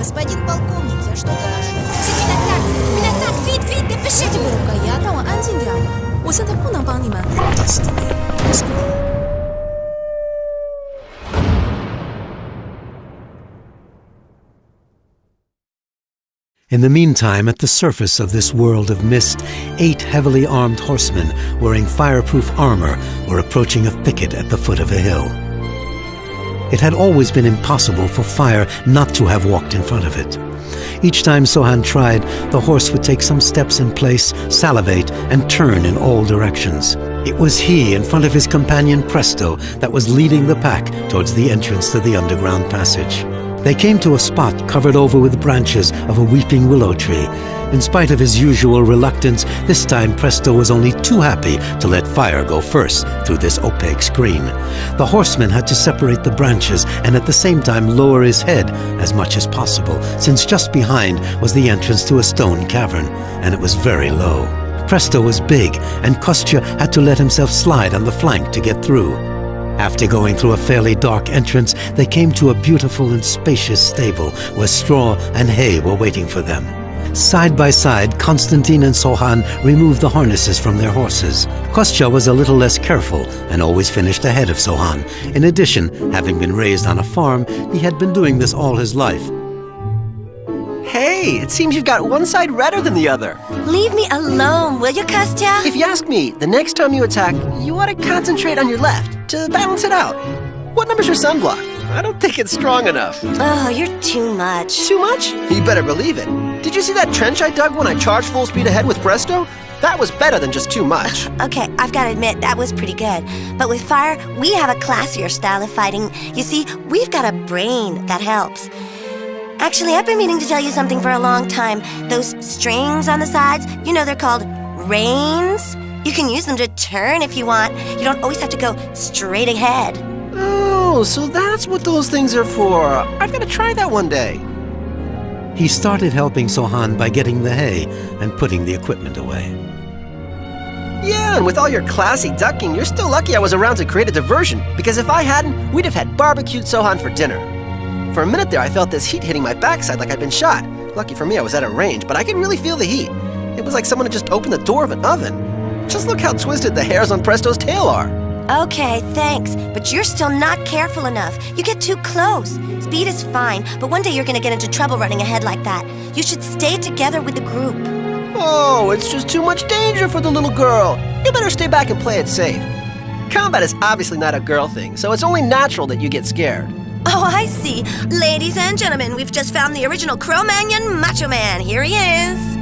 Господин полковник, я что-то нашел. Меня так, вид, пишите вы рука, я там, 安静点。我现在不能帮你们。In the meantime, at the surface of this world of mist, 8 heavily armed horsemen wearing fireproof armor were approaching a thicket at the foot of a hill. It had always been impossible for fire not to have walked in front of it. Each time Sohane tried, the horse would take some steps in place, salivate, and turn in all directions. It was he, in front of his companion Presto, that was leading the pack towards the entrance to the underground passage. They came to a spot covered over with branches of a weeping willow tree. In spite of his usual reluctance, this time Presto was only too happy to let fire go first through this opaque screen. The horseman had to separate the branches and at the same time lower his head as much as possible, since just behind was the entrance to a stone cavern, and it was very low. Presto was big, and Kostya had to let himself slide on the flank to get through. After going through a fairly dark entrance, they came to a beautiful and spacious stable where straw and hay were waiting for them. Side by side, Constantine and Sohane removed the harnesses from their horses. Kostya was a little less careful and always finished ahead of Sohane. In addition, having been raised on a farm, he had been doing this all his life. Hey, it seems you've got one side redder than the other. Leave me alone, will you, Kostya? If you ask me, the next time you attack, you ought to concentrate on your left to balance it out. What number's your sunblock? I don't think it's strong enough. Oh, you're too much. Too much? You better believe it. Did you see that trench I dug when I charged full speed ahead with Presto? That was better than just too much. Okay, I've got to admit, that was pretty good. But with fire, we have a classier style of fighting. You see, we've got a brain that helps. Actually, I've been meaning to tell you something for a long time. Those strings on the sides, you know they're called reins. You can use them to turn if you want. You don't always have to go straight ahead. Oh, so that's what those things are for. I've got to try that one day. He started helping Sohane by getting the hay and putting the equipment away. Yeah, and with all your classy ducking, you're still lucky I was around to create a diversion, because if I hadn't, we'd have had barbecued Sohane for dinner. For a minute there, I felt this heat hitting my backside like I'd been shot. Lucky for me, I was at a range, but I could really feel the heat. It was like someone had just opened the door of an oven. Just look how twisted the hairs on Presto's tail are. Okay, thanks, but you're still not careful enough. You get too close. Speed is fine, but one day you're gonna get into trouble running ahead like that. You should stay together with the group. Oh, it's just too much danger for the little girl. You better stay back and play it safe. Combat is obviously not a girl thing, so it's only natural that you get scared. Oh, I see. Ladies and gentlemen, we've just found the original Cro-Magnon Macho Man. Here he is.